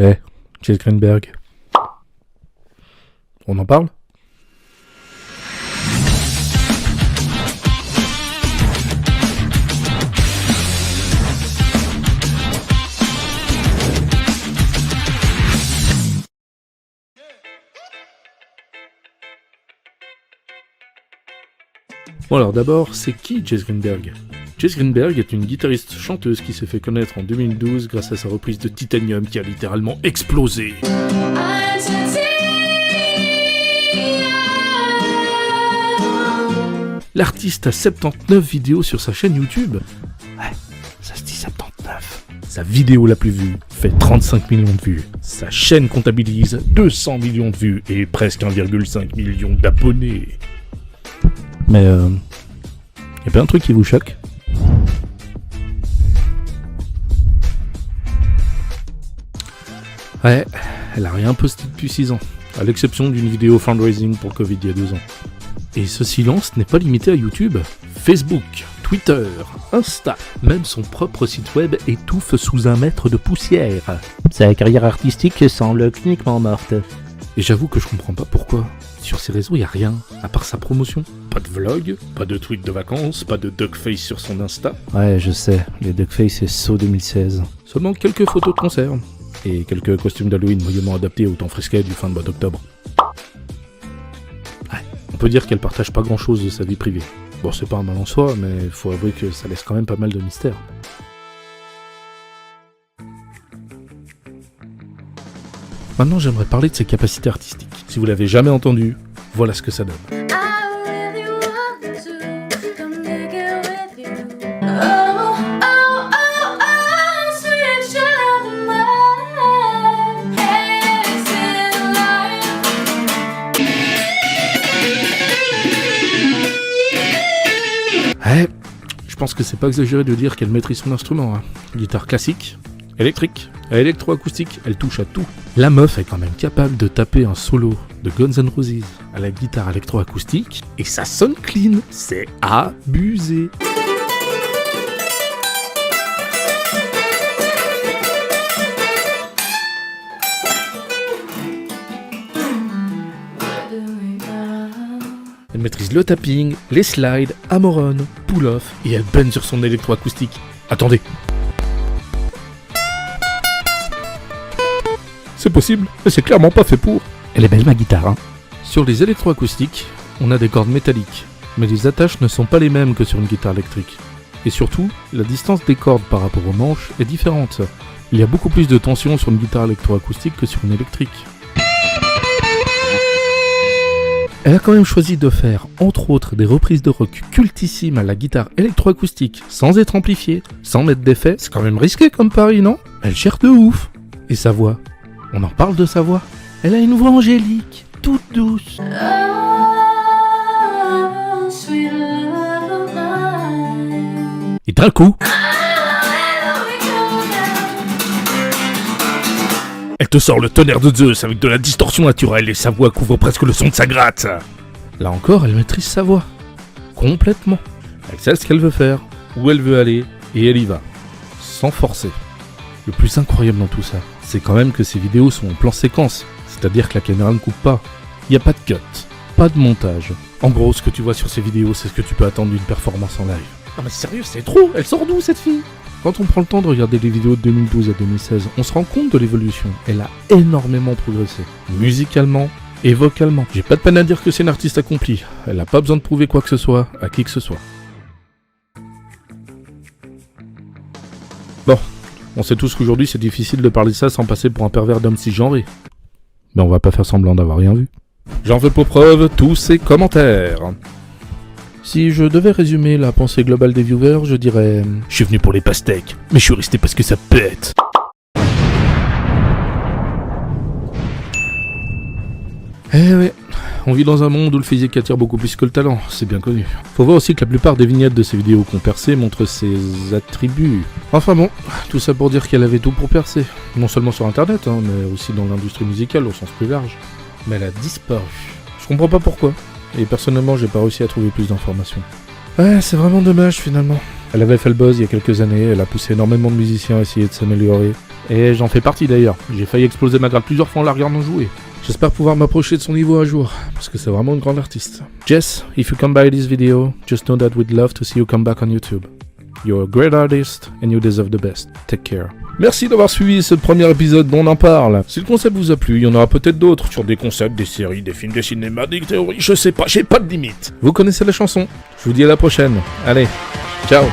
Eh, Jess Greenberg. On en parle ? Bon alors d'abord, c'est qui Jess Greenberg ? Jess Greenberg est une guitariste-chanteuse qui s'est fait connaître en 2012 grâce à sa reprise de Titanium qui a littéralement explosé. L'artiste a 79 vidéos sur sa chaîne YouTube. Ouais, ça se dit 79. Sa vidéo la plus vue fait 35 millions de vues. Sa chaîne comptabilise 200 millions de vues et presque 1,5 million d'abonnés. Mais y'a pas un truc qui vous choque ? Ouais, elle a rien posté depuis 6 ans, à l'exception d'une vidéo fundraising pour Covid il y a 2 ans. Et ce silence n'est pas limité à YouTube. Facebook, Twitter, Insta, même son propre site web étouffe sous un mètre de poussière. Sa carrière artistique semble cliniquement morte. Et j'avoue que je comprends pas pourquoi. Sur ces réseaux, y a rien, à part sa promotion. Pas de vlog, pas de tweet de vacances, pas de duckface sur son Insta. Ouais, je sais, les duckface c'est saut 2016. Seulement quelques photos de concert. Et quelques costumes d'Halloween moyennement adaptés au temps frisquet du fin de mois d'octobre. Ouais, on peut dire qu'elle partage pas grand chose de sa vie privée. Bon, c'est pas un mal en soi, mais faut avouer que ça laisse quand même pas mal de mystère. Maintenant, j'aimerais parler de ses capacités artistiques. Si vous l'avez jamais entendu, voilà ce que ça donne. Ouais, je pense que c'est pas exagéré de dire qu'elle maîtrise son instrument. Hein. Guitare classique, électrique, électroacoustique, elle touche à tout. La meuf est quand même capable de taper un solo de Guns N' Roses à la guitare électroacoustique et ça sonne clean, c'est abusé. Elle maîtrise le tapping, les slides, hammer-on, pull-off et elle bend sur son électroacoustique. Attendez. C'est possible, mais c'est clairement pas fait pour. Elle est belle ma guitare, hein. Sur les électroacoustiques, on a des cordes métalliques, mais les attaches ne sont pas les mêmes que sur une guitare électrique. Et surtout, la distance des cordes par rapport aux manches est différente. Il y a beaucoup plus de tension sur une guitare électroacoustique que sur une électrique. Elle a quand même choisi de faire, entre autres, des reprises de rock cultissimes à la guitare électroacoustique, sans être amplifiée, sans mettre d'effet. C'est quand même risqué comme pari, non ? Elle gère de ouf. Et sa voix ? On en parle de sa voix ? Elle a une voix angélique, toute douce. Et d'un coup... elle te sort le tonnerre de Zeus avec de la distorsion naturelle et sa voix couvre presque le son de sa gratte. Là encore, elle maîtrise sa voix. Complètement. Elle sait ce qu'elle veut faire, où elle veut aller, et elle y va. Sans forcer. Le plus incroyable dans tout ça, c'est quand même que ces vidéos sont en plan séquence. C'est-à-dire que la caméra ne coupe pas. Il n'y a pas de cut, pas de montage. En gros, ce que tu vois sur ces vidéos, c'est ce que tu peux attendre d'une performance en live. Non mais sérieux, c'est trop. Elle sort d'où cette fille ? Quand on prend le temps de regarder les vidéos de 2012 à 2016, on se rend compte de l'évolution. Elle a énormément progressé, musicalement et vocalement. J'ai pas de peine à dire que c'est une artiste accomplie. Elle n'a pas besoin de prouver quoi que ce soit à qui que ce soit. Bon, on sait tous qu'aujourd'hui c'est difficile de parler de ça sans passer pour un pervers d'homme cisgenré. Mais on va pas faire semblant d'avoir rien vu. J'en veux pour preuve tous ces commentaires. Si je devais résumer la pensée globale des viewers, je dirais... je suis venu pour les pastèques, mais je suis resté parce que ça pète. Eh ouais, on vit dans un monde où le physique attire beaucoup plus que le talent, c'est bien connu. Faut voir aussi que la plupart des vignettes de ces vidéos qu'on percé montrent ses attributs. Enfin bon, tout ça pour dire qu'elle avait tout pour percer. Non seulement sur internet, hein, mais aussi dans l'industrie musicale au sens plus large. Mais elle a disparu. Je comprends pas pourquoi. Et personnellement, j'ai pas réussi à trouver plus d'informations. Ouais, c'est vraiment dommage finalement. Elle avait fait le buzz il y a quelques années, elle a poussé énormément de musiciens à essayer de s'améliorer. Et j'en fais partie d'ailleurs, j'ai failli exploser ma gratte plusieurs fois en la regardant jouer. J'espère pouvoir m'approcher de son niveau un jour, parce que c'est vraiment une grande artiste. Jess, if you come by this video, just know that we'd love to see you come back on YouTube. You're a great artist, and you deserve the best. Take care. Merci d'avoir suivi ce premier épisode dont on en parle. Si le concept vous a plu, il y en aura peut-être d'autres sur des concepts, des séries, des films, des cinémas, des théories, je sais pas, j'ai pas de limite. Vous connaissez la chanson. Je vous dis à la prochaine. Allez, ciao.